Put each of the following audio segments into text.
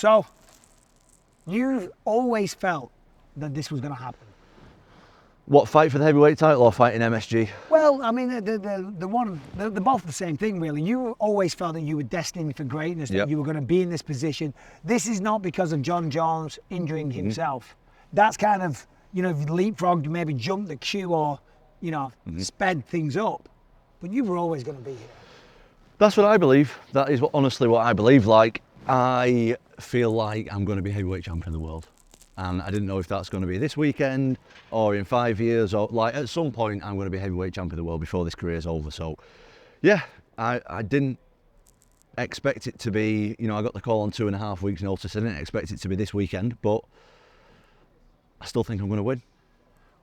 So, you've always felt that this was going to happen. What, fight for the heavyweight title or fight in MSG? Well, I mean, they're both the same thing, really. You always felt that you were destined for greatness, that you were going to be in this position. This is not because of Jon Jones injuring himself. That's kind of, leapfrogged, maybe jumped the queue or, sped things up. But you were always going to be here. That's what I believe. That is honestly what I believe. Like, I feel like I'm going to be heavyweight champion of the world. And I didn't know if that's going to be this weekend or in 5 years or like at some point I'm going to be heavyweight champion of the world before this career is over. So yeah, I didn't expect it to be, I got the call on 2.5 weeks notice. I didn't expect it to be this weekend, but I still think I'm going to win.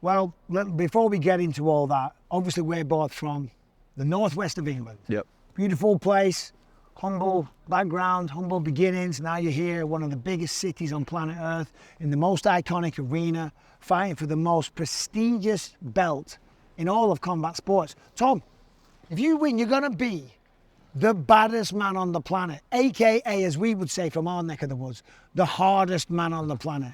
Well, before we get into all that, obviously we're both from the northwest of England. Yep. Beautiful place. Humble background, humble beginnings. Now you're here, one of the biggest cities on planet Earth, in the most iconic arena, fighting for the most prestigious belt in all of combat sports. Tom, if you win, you're going to be the baddest man on the planet, aka, as we would say from our neck of the woods, the hardest man on the planet.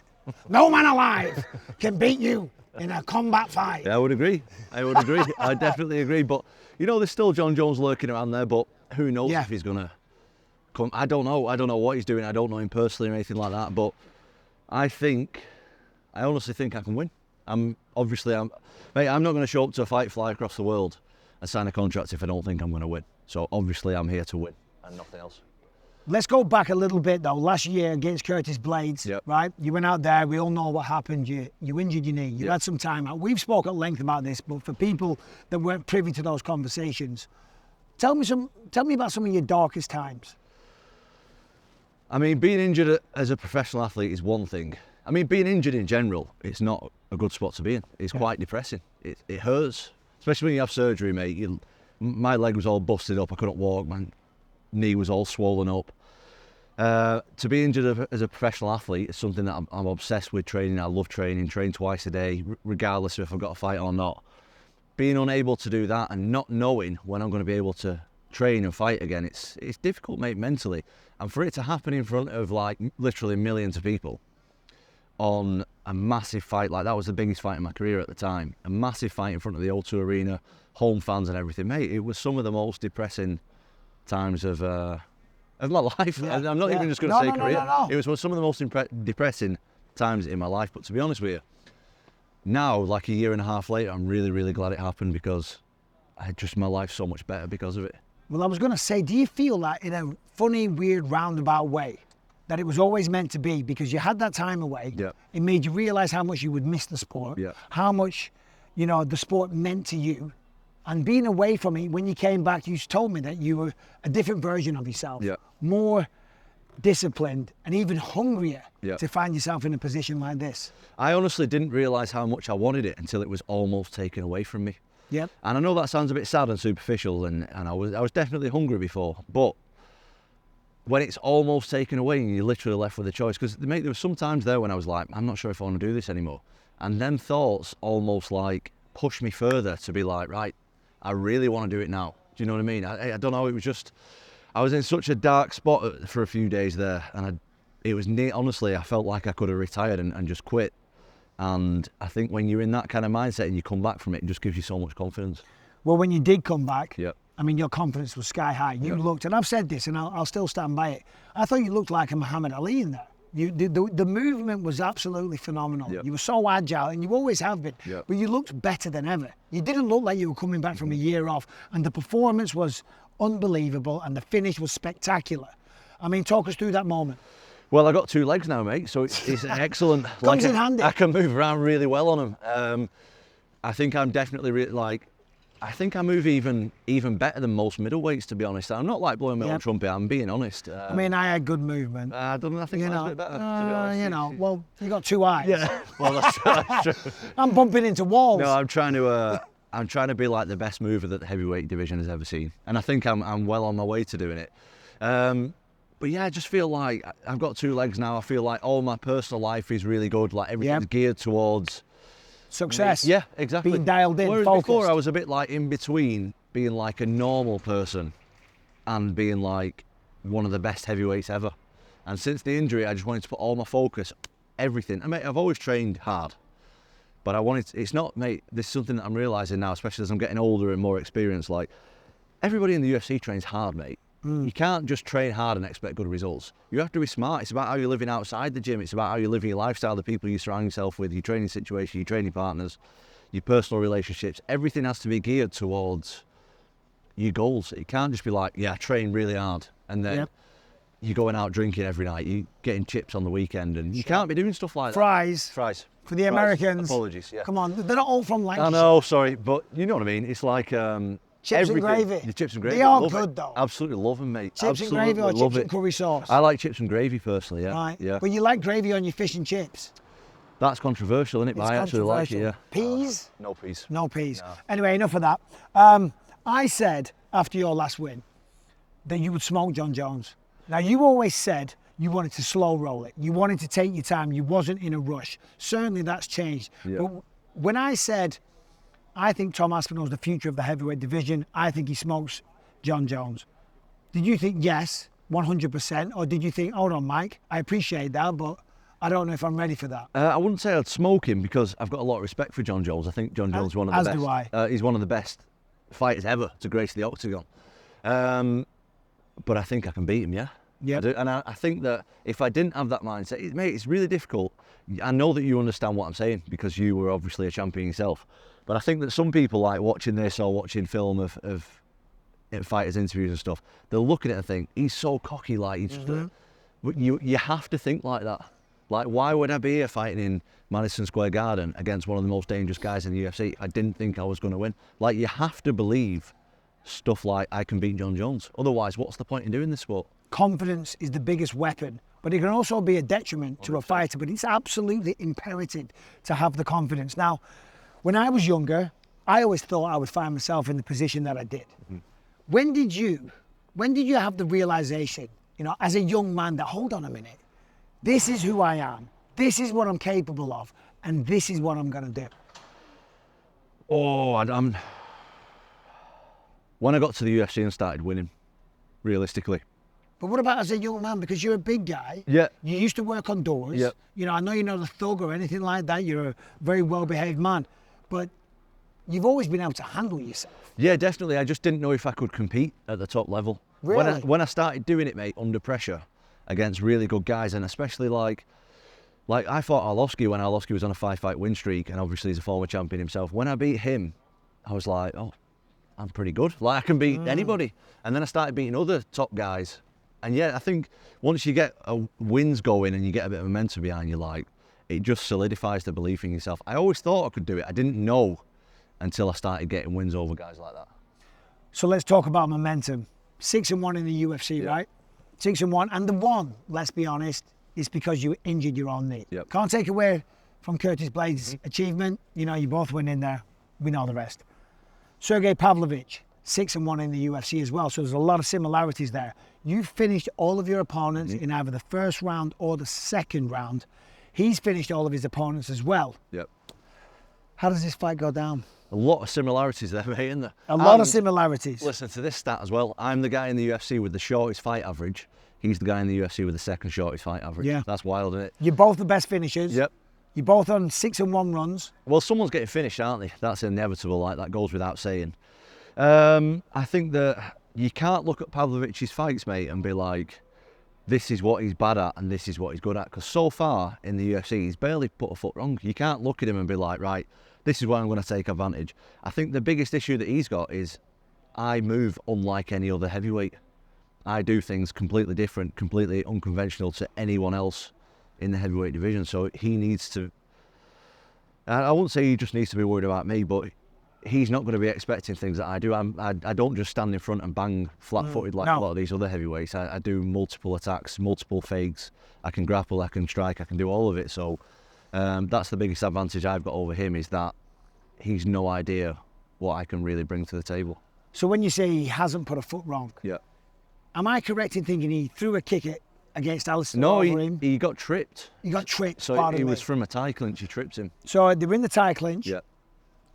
No man alive can beat you in a combat fight. Yeah, I would agree. I definitely agree. But, there's still Jon Jones lurking around there, but who knows if he's going to come. I don't know what he's doing. I don't know him personally or anything like that. But I honestly think I can win. I'm not going to show up to a fight, fly across the world and sign a contract if I don't think I'm going to win. So obviously I'm here to win and nothing else. Let's go back a little bit though. Last year against Curtis Blades, right? You went out there. We all know what happened. You injured your knee. You had some time out. We've spoke at length about this, but for people that weren't privy to those conversations, tell me about some of your darkest times. I mean, being injured as a professional athlete is one thing. I mean, being injured in general, it's not a good spot to be in. It's quite depressing. It hurts, especially when you have surgery, mate. My leg was all busted up. I couldn't walk. My knee was all swollen up. To be injured as a professional athlete is something that I'm obsessed with training. I love training, train twice a day, regardless of if I've got a fight or not. Being unable to do that and not knowing when I'm going to be able to train and fight again, it's difficult, mate, mentally. And for it to happen in front of like literally millions of people on a massive fight, like that was the biggest fight in my career at the time, a massive fight in front of the O2 Arena, home fans and everything, mate, it was some of the most depressing times of my life. Yeah, I'm not even just going to say career. No. It was some of the most depressing times in my life. But to be honest with you, now, like a year and a half later, I'm really, really glad it happened because my life's so much better because of it. Well, I was going to say, do you feel that in a funny, weird, roundabout way, that it was always meant to be because you had that time away? Yeah. It made you realise how much you would miss the sport, how much, the sport meant to you. And being away from it, when you came back, you told me that you were a different version of yourself, more disciplined and even hungrier to find yourself in a position like this. I honestly didn't realise how much I wanted it until it was almost taken away from me. Yep. And I know that sounds a bit sad and superficial, and I was definitely hungry before, but when it's almost taken away and you're literally left with a choice, because there were some times there when I was like, I'm not sure if I want to do this anymore. And them thoughts almost like pushed me further to be like, right, I really want to do it now. Do you know what I mean? I don't know, it was just, I was in such a dark spot for a few days there, and honestly, I felt like I could have retired and just quit. And I think when you're in that kind of mindset and you come back from it, it just gives you so much confidence. Well, when you did come back, I mean, your confidence was sky high. You looked, and I've said this, and I'll still stand by it, I thought you looked like a Muhammad Ali in there. The movement was absolutely phenomenal. You were so agile, and you always have been, but you looked better than ever. You didn't look like you were coming back from a year off, and the performance was unbelievable, and the finish was spectacular. I mean, talk us through that moment. Well, I got 2 legs now, mate, so it's excellent. Comes in handy. I can move around really well on them. I think I'm definitely I think I move even better than most middleweights, to be honest. I'm not like blowing my own trumpet, I'm being honest. I mean, I had good movement. I think I was a bit better, to be honest. Well, you got 2 eyes. Yeah, well, that's true. I'm bumping into walls. No, I'm trying to be like the best mover that the heavyweight division has ever seen. And I think I'm well on my way to doing it. But yeah, I just feel like I've got 2 legs now. I feel like all my personal life is really good. Like everything's geared towards success. Yeah, exactly. Being dialed in, whereas focused. Before I was a bit like in between being like a normal person and being like one of the best heavyweights ever. And since the injury, I just wanted to put all my focus, everything. I mean, I've always trained hard, but it's not, mate, this is something that I'm realising now, especially as I'm getting older and more experienced. Like, everybody in the UFC trains hard, mate. You can't just train hard and expect good results. You have to be smart. It's about how you're living outside the gym. It's about how you're living your lifestyle, the people you surround yourself with, your training situation, your training partners, your personal relationships. Everything has to be geared towards your goals. It can't just be like, yeah, I train really hard, and then you're going out drinking every night, you're getting chips on the weekend, and you can't be doing stuff like that. Fries. For the Americans. Apologies, yeah. Come on, they're not all from Lancashire. I know, sorry, but you know what I mean. It's like chips and gravy. The chips and gravy. They are good though. Absolutely love them, mate. Chips and gravy or chips and curry sauce? I like chips and gravy personally, yeah. Right. Yeah. But you like gravy on your fish and chips? That's controversial, isn't it? But I actually like it, yeah. Peas? No peas. No peas. No. Anyway, enough of that. I said after your last win that you would smoke Jon Jones. Now, you always said you wanted to slow roll it. You wanted to take your time. You wasn't in a rush. Certainly that's changed. Yeah. But when I said, I think Tom Aspinall is the future of the heavyweight division, I think he smokes Jon Jones. Did you think yes, 100%? Or did you think, hold on, Mike, I appreciate that, but I don't know if I'm ready for that? I wouldn't say I'd smoke him because I've got a lot of respect for Jon Jones. I think Jon Jones is one of the best. As do I. He's one of the best fighters ever to grace the octagon. But I think I can beat him, yeah? Yeah. And I think that if I didn't have that mindset, mate, it's really difficult. I know that you understand what I'm saying because you were obviously a champion yourself. But I think that some people like watching this or watching film of fighters' interviews and stuff, they'll look at it and think, he's so cocky, like, he's just, you have to think like that. Like, why would I be here fighting in Madison Square Garden against one of the most dangerous guys in the UFC if I didn't think I was going to win? Like, you have to believe stuff like, I can beat Jon Jones. Otherwise, what's the point in doing this sport? Confidence is the biggest weapon, but it can also be a detriment to a fighter, but it's absolutely imperative to have the confidence. Now, when I was younger, I always thought I would find myself in the position that I did. When did you have the realization, you know, as a young man, that hold on a minute, this is who I am, this is what I'm capable of, and this is what I'm going to do? When I got to the UFC and started winning, realistically. But what about as a young man? Because you're a big guy. Yeah. You used to work on doors. Yeah. You know, I know you're not a thug or anything like that. You're a very well-behaved man. But you've always been able to handle yourself. Yeah, definitely. I just didn't know if I could compete at the top level. Really? When I started doing it, mate, under pressure, against really good guys, and especially like I fought Arlovsky when Arlovsky was on a 5-fight win streak, and obviously he's a former champion himself. When I beat him, I was like, oh, I'm pretty good. Like, I can beat anybody. And then I started beating other top guys. And yeah, I think once you get wins going and you get a bit of momentum behind you, like, it just solidifies the belief in yourself. I always thought I could do it. I didn't know until I started getting wins over guys like that. So let's talk about momentum. 6-1 in the UFC, right? 6-1, and the one, let's be honest, is because you injured your own knee. Yep. Can't take away from Curtis Blades' achievement. You know, you both went in there. We know the rest. Sergei Pavlovich, 6-1 in the UFC as well. So there's a lot of similarities there. You finished all of your opponents in either the first round or the second round. He's finished all of his opponents as well. Yep. How does this fight go down? A lot of similarities there, mate, isn't there? A lot of similarities. Listen to this stat as well. I'm the guy in the UFC with the shortest fight average. He's the guy in the UFC with the second shortest fight average. Yeah. That's wild, isn't it? You're both the best finishers. Yep. You're both on 6-1 runs. Well, someone's getting finished, aren't they? That's inevitable, like, that goes without saying. I think that you can't look at Pavlovich's fights, mate, and be like, this is what he's bad at and this is what he's good at. Because so far in the UFC, he's barely put a foot wrong. You can't look at him and be like, right, this is where I'm going to take advantage. I think the biggest issue that he's got is I move unlike any other heavyweight. I do things completely different, completely unconventional to anyone else in the heavyweight division. So he needs to, I wouldn't say he just needs to be worried about me, but he's not going to be expecting things that I do. I don't just stand in front and bang flat-footed like a lot of these other heavyweights. I do multiple attacks, multiple fakes. I can grapple, I can strike, I can do all of it. So that's the biggest advantage I've got over him, is that he's no idea what I can really bring to the table. So when you say he hasn't put a foot wrong, am I correct in thinking he threw a kick against Alistair over him? He got tripped. He got tripped. So he was from a tie clinch, he tripped him. So they were in the tie clinch. Yeah.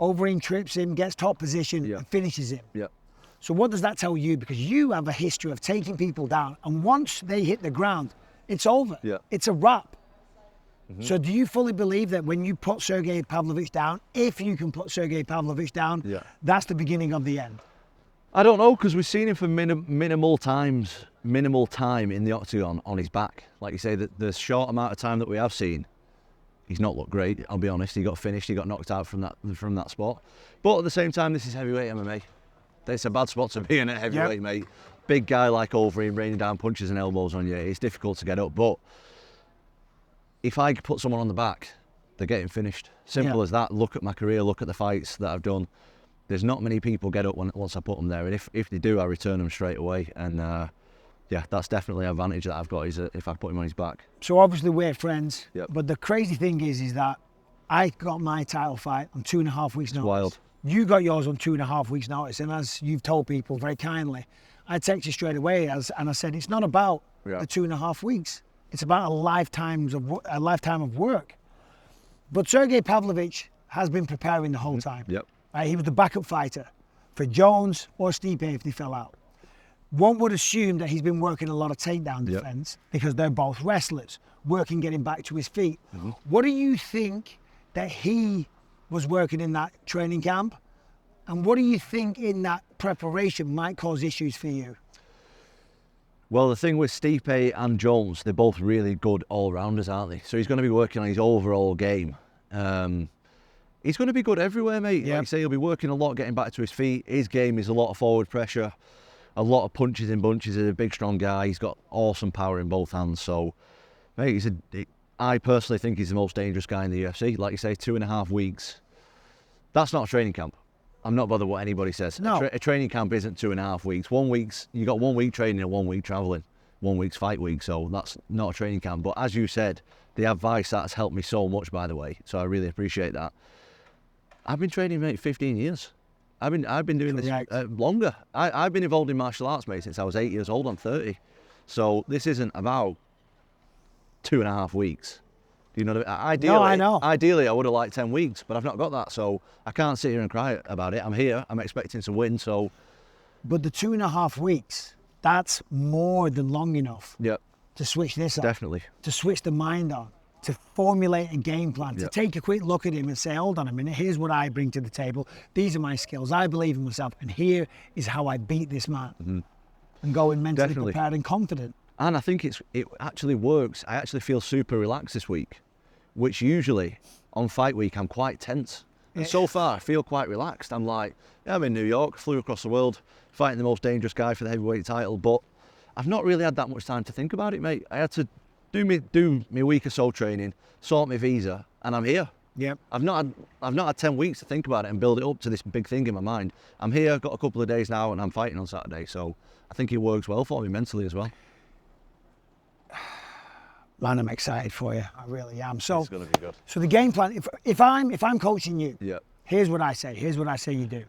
Overeem trips him, gets top position, and finishes him. Yeah. So what does that tell you? Because you have a history of taking people down, and once they hit the ground, it's over. Yeah. It's a wrap. So do you fully believe that when you put Sergei Pavlovich down, if you can put Sergei Pavlovich down, that's the beginning of the end? I don't know, because we've seen him for minimal time in the octagon on his back. Like you say, the short amount of time that we have seen, he's not looked great. I'll be honest. He got finished. He got knocked out from that spot. But at the same time, this is heavyweight MMA. It's a bad spot to be in at heavyweight, mate. Big guy like over him, raining down punches and elbows on you. It's difficult to get up. But if I put someone on the back, they're getting finished. Simple as that. Look at my career. Look at the fights that I've done. There's not many people get up once I put them there, and if they do, I return them straight away. And that's definitely an advantage that I've got, is if I put him on his back. So obviously we're friends, but the crazy thing is that I got my title fight on 2.5 weeks' notice. Wild. You got yours on 2.5 weeks' notice, and as you've told people very kindly, I texted you straight away and I said it's not about the 2.5 weeks. It's about a lifetime of work. But Sergei Pavlovich has been preparing the whole time. Right? He was the backup fighter for Jones or Stipe if they fell out. One would assume that he's been working a lot of takedown defense because they're both wrestlers, working getting back to his feet. What do you think that he was working in that training camp? And what do you think in that preparation might cause issues for you? Well, the thing with Stipe and Jones, they're both really good all-rounders, aren't they? So he's going to be working on his overall game. He's going to be good everywhere, mate. Like you say, he'll be working a lot, getting back to his feet. His game is a lot of forward pressure, a lot of punches in bunches. He's a big, strong guy. He's got awesome power in both hands. So, mate, I personally think he's the most dangerous guy in the UFC. Like you say, 2.5 weeks. That's not a training camp. I'm not bothered what anybody says. No. A training camp isn't 2.5 weeks. You got 1 week training and 1 week travelling. 1 week's fight week, so that's not a training camp. But as you said, the advice that has helped me so much, by the way. So I really appreciate that. I've been training, mate, 15 years. I've been doing this longer. I've been involved in martial arts, mate, since I was 8 years old. I'm 30. So this isn't about 2.5 weeks. Do you know what I mean? Ideally, no, I know. Ideally, I would have liked 10 weeks, but I've not got that. So I can't sit here and cry about it. I'm here. I'm expecting to win. So, but the 2.5 weeks, that's more than long enough to switch this up. Definitely. To switch the mind on, to formulate a game plan, to take a quick look at him and say, hold on a minute, here's what I bring to the table. These are my skills. I believe in myself. And here is how I beat this man. And go in mentally prepared and confident. And I think it actually works. I actually feel super relaxed this week, which usually on fight week I'm quite tense. And so far I feel quite relaxed. I'm like, I'm in New York, flew across the world, fighting the most dangerous guy for the heavyweight title, but I've not really had that much time to think about it, mate. I had to do me week or so training, sort my visa, and I'm here. I've not had 10 weeks to think about it and build it up to this big thing in my mind. I'm here, got a couple of days now, and I'm fighting on Saturday, so I think it works well for me mentally as well. Man, I'm excited for you. I really am. So it's going to be good. So the game plan, if I'm coaching you, here's what I say. Here's what I say you do.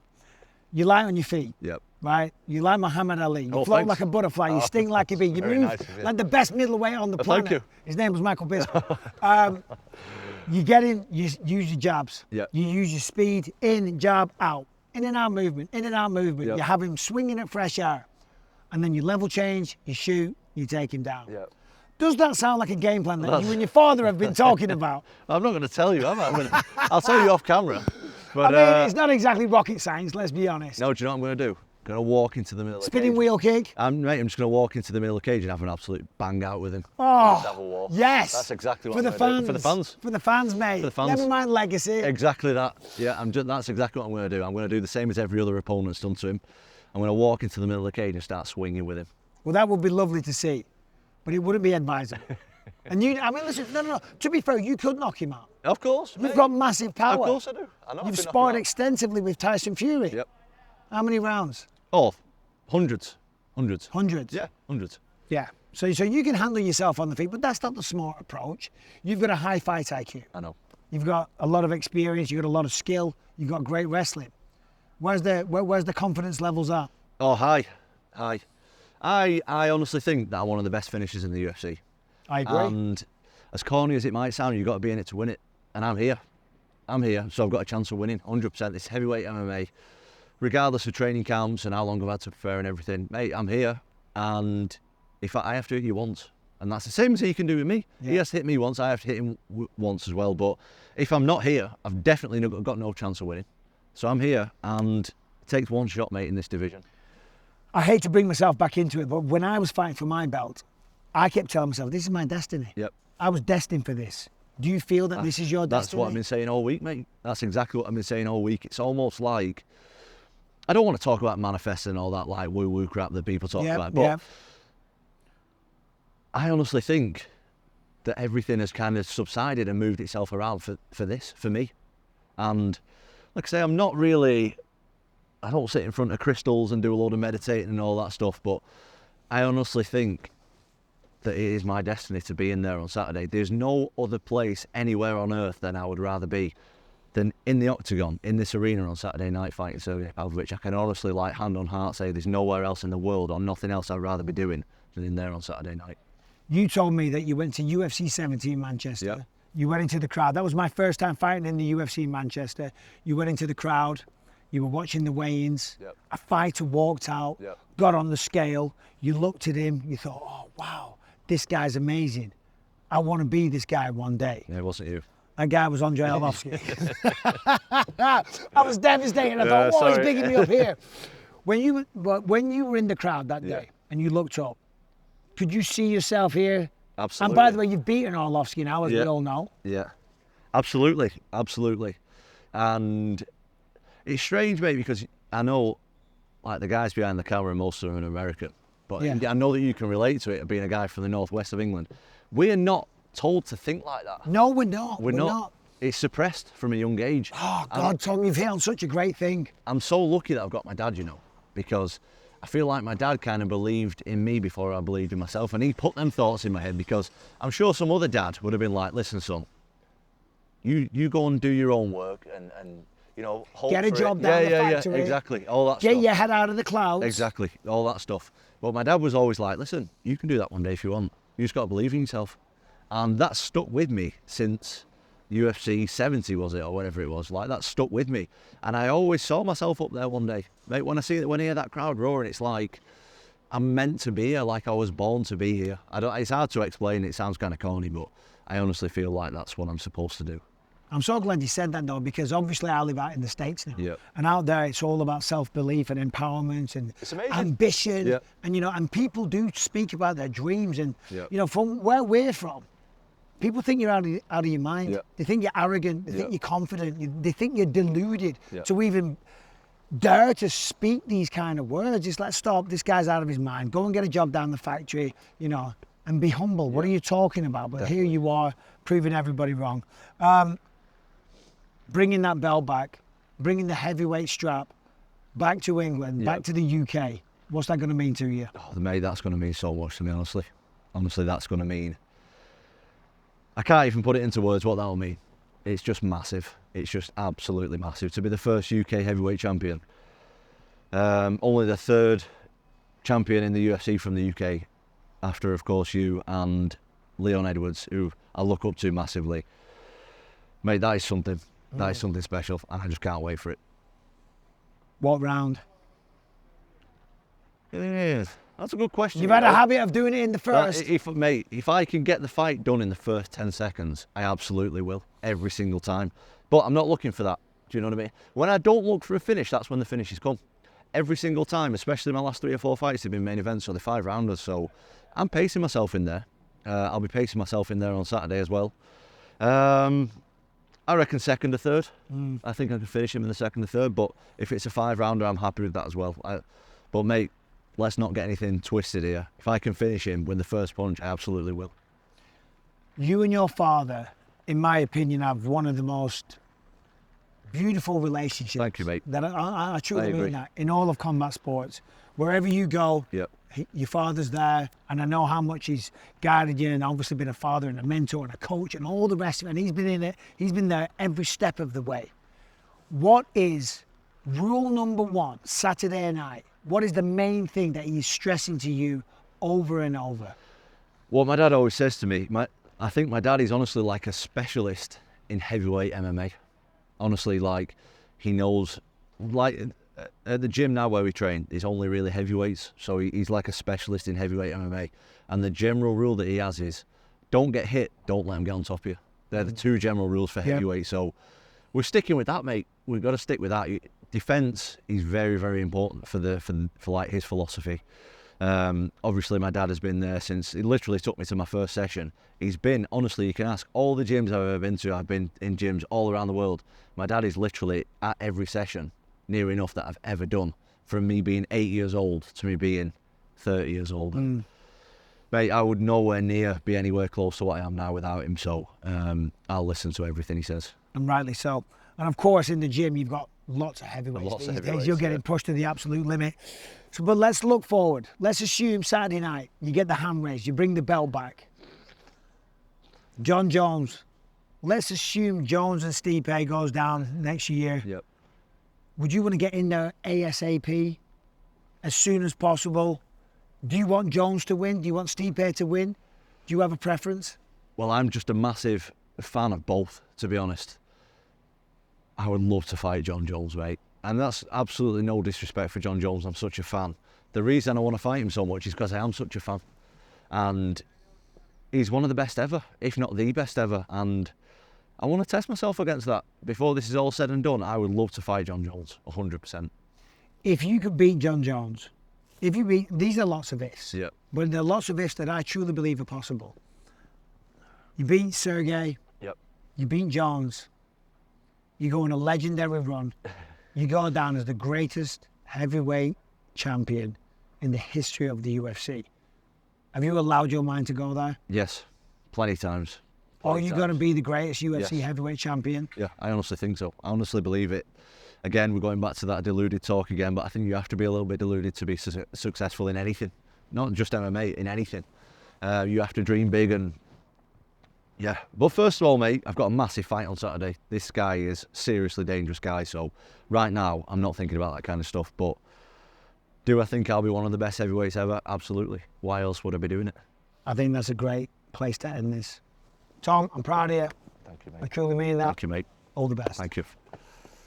You lie on your feet. Right? You like Muhammad Ali. You float like a butterfly. You sting like a bee. You move like the best middleweight on the planet. Thank you. His name was Michael Bisping. You get in, you use your jabs. You use your speed, in, jab, out. In and out movement, in and out movement. You have him swinging at fresh air. And then you level change, you shoot, you take him down. Does that sound like a game plan that you and your father have been talking about? I'm not going to tell you, am I? I'll tell you off camera. But, I mean, it's not exactly rocket science, let's be honest. No, do you know what I'm going to do? I'm going to walk into the middle of the Spinning cage. wheel kick? I'm just going to walk into the middle of the cage and have an absolute bang out with him. Oh, have a war. Yes. That's exactly what for I'm the going fans. to do. For the fans. For the fans, mate. For the fans. Never mind legacy. Exactly that. Yeah, that's exactly what I'm going to do. I'm going to do the same as every other opponent's done to him. I'm going to walk into the middle of the cage and start swinging with him. Well, that would be lovely to see, but it wouldn't be advisable. And listen, no. To be fair, you could knock him out. Of course. You've got massive power. Of course I do. I know. You've sparred extensively with Tyson Fury. How many rounds? Oh, hundreds. Hundreds? Yeah, hundreds. Yeah. So you can handle yourself on the feet, but that's not the smart approach. You've got a high fight IQ. I know. You've got a lot of experience. You've got a lot of skill. You've got great wrestling. Where's the confidence levels at? Oh, high. I honestly think that I'm one of the best finishers in the UFC. I agree. And as corny as it might sound, you've got to be in it to win it. And I'm here. So I've got a chance of winning, 100%. This heavyweight MMA, regardless of training camps and how long I've had to prepare and everything, mate, I'm here. And if I have to hit you once, And that's the same as he can do with me. Yeah. He has to hit me once, I have to hit him once as well. But if I'm not here, I've definitely got no chance of winning. So I'm here, and it takes one shot, mate, in this division. I hate to bring myself back into it, but when I was fighting for my belt, I kept telling myself, this is my destiny. Yep. I was destined for this. Do you feel that this is your destiny? That's what I've been saying all week, mate. That's exactly what I've been saying all week. It's almost like, I don't want to talk about manifesting and all that like woo-woo crap that people talk about, but I honestly think that everything has kind of subsided and moved itself around for me. And like I say, I don't sit in front of crystals and do a load of meditating and all that stuff, but I honestly think that it is my destiny to be in there on Saturday. There's no other place anywhere on earth than I would rather be than in the octagon, in this arena on Saturday night fighting Sergei Pavlovich. I can honestly, like, hand on heart, say there's nowhere else in the world or nothing else I'd rather be doing than in there on Saturday night. You told me that you went to UFC 70 in Manchester. Yep. You went into the crowd. That was my first time fighting in the UFC in Manchester. You went into the crowd. You were watching the weigh-ins. Yep. A fighter walked out, Yep. got on the scale. You looked at him. You thought, oh, wow, this guy's amazing. I want to be this guy one day. Yeah, it wasn't you. That guy was Sergei Pavlovich. I was devastated. I thought, whoa, he's bigging me up here. When you were in the crowd that day and you looked up, could you see yourself here? Absolutely. And by the way, you've beaten Arlovsky now, as we all know. Yeah, absolutely. And it's strange, mate, because I know, like, the guys behind the camera, most of them are American. But I know that you can relate to it, being a guy from the northwest of England. We're not told to think like that. No, we're not. We're not. It's suppressed from a young age. Oh, God, Tom, you've hit on such a great thing. I'm so lucky that I've got my dad, you know, because I feel like my dad kind of believed in me before I believed in myself, and he put them thoughts in my head, because I'm sure some other dad would have been like, listen, son, you go and do your own work and you know, get a job down the factory. Yeah, exactly, all that stuff. Get your head out of the clouds. Exactly, all that stuff. But my dad was always like, listen, you can do that one day if you want. You just got to believe in yourself. And that stuck with me since UFC 70, was it, or whatever it was. Like, that stuck with me. And I always saw myself up there one day. Mate, when I hear that crowd roaring, it's like I'm meant to be here, like I was born to be here. It's hard to explain, it sounds kind of corny, but I honestly feel like that's what I'm supposed to do. I'm so glad you said that, though, because obviously I live out in the States now. Yep. And out there, it's all about self-belief and empowerment and It's amazing. ambition. Yep. And, you know, and people do speak about their dreams. And, Yep. you know, from where we're from, people think you're out of your mind. Yep. They think you're arrogant. They think you're confident. They think you're deluded Yep. to even dare to speak these kind of words. It's like, stop, this guy's out of his mind. Go and get a job down the factory, you know, and be humble. What are you talking about? But Here you are, proving everybody wrong. Bringing that belt back, bringing the heavyweight strap back to England, back to the UK. What's that going to mean to you? Oh, mate, that's going to mean so much to me, honestly. Honestly, that's going to mean... I can't even put it into words what that'll mean. It's just massive. It's just absolutely massive. To be the first UK heavyweight champion. Only the third champion in the UFC from the UK, after, of course, you and Leon Edwards, who I look up to massively. Mate, that is something. That is something special, and I just can't wait for it. What round? Yeah, that's a good question. You've had a habit of doing it in the first. If I can get the fight done in the first 10 seconds, I absolutely will, every single time. But I'm not looking for that. Do you know what I mean? When I don't look for a finish, that's when the finishes come. Every single time, especially my last 3 or 4 fights have been main events or the 5-rounders. So I'm pacing myself in there. I'll be pacing myself in there on Saturday as well. I reckon second or third. I think I can finish him in the second or third. But if it's a 5-rounder, I'm happy with that as well. But mate, let's not get anything twisted here. If I can finish him with the first punch, I absolutely will. You and your father, in my opinion, have one of the most beautiful relationships. Thank you, mate. That I truly agree. mean that. In all of combat sports, wherever you go, Yep. your father's there, and I know how much he's guided you, and obviously been a father and a mentor and a coach and all the rest of it. And he's been in it. He's been there every step of the way. What is rule number 1 Saturday night? What is the main thing that he's stressing to you over and over? What my dad always says to me, I think my dad is honestly like a specialist in heavyweight MMA. Honestly, like, he knows, like, at the gym now where we train, it's only really heavyweights. So he's like a specialist in heavyweight MMA. And the general rule that he has is, don't get hit, don't let him get on top of you. They're the two general rules for heavyweight. So we're sticking with that, mate. We've got to stick with that. Defense is very, very important for like his philosophy. Obviously, my dad has been there since he literally took me to my first session. He's been, honestly, you can ask all the gyms I've ever been to. I've been in gyms all around the world. My dad is literally at every session, near enough that I've ever done, from me being 8 years old to me being 30 years old. Mate, I would nowhere near be anywhere close to what I am now without him. So I'll listen to everything he says. And rightly so. And of course, in the gym, you've got lots of heavyweights these days. You're getting pushed to the absolute limit. So, but let's look forward. Let's assume Saturday night, you get the hand raised, you bring the belt back. Jon Jones. Let's assume Jones and Stipe goes down next year. Yep. Would you want to get in there ASAP, as soon as possible? Do you want Jones to win? Do you want Stipe to win? Do you have a preference? Well, I'm just a massive fan of both, to be honest. I would love to fight Jon Jones, mate. And that's absolutely no disrespect for Jon Jones. I'm such a fan. The reason I want to fight him so much is because I am such a fan. And he's one of the best ever, if not the best ever. And I want to test myself against that. Before this is all said and done, I would love to fight Jon Jones, 100%. If you could beat Jon Jones, if you beat, these are lots of ifs. Yep. But there are lots of ifs that I truly believe are possible. You beat Sergei. Yep. You beat Jones. You go on a legendary run. You go down as the greatest heavyweight champion in the history of the UFC. Have you allowed your mind to go there? Yes, plenty times. Or are you going to be the greatest UFC Yes. heavyweight champion? Yeah, I honestly think so. I honestly believe it. Again, we're going back to that deluded talk again, but I think you have to be a little bit deluded to be successful in anything. Not just MMA, in anything. You have to dream big and... Yeah, but first of all, mate, I've got a massive fight on Saturday. This guy is a seriously dangerous guy, so right now I'm not thinking about that kind of stuff, but do I think I'll be one of the best heavyweights ever? Absolutely. Why else would I be doing it? I think that's a great place to end this. Tom, I'm proud of you. Thank you, mate. I truly mean that. Thank you, mate. All the best. Thank you.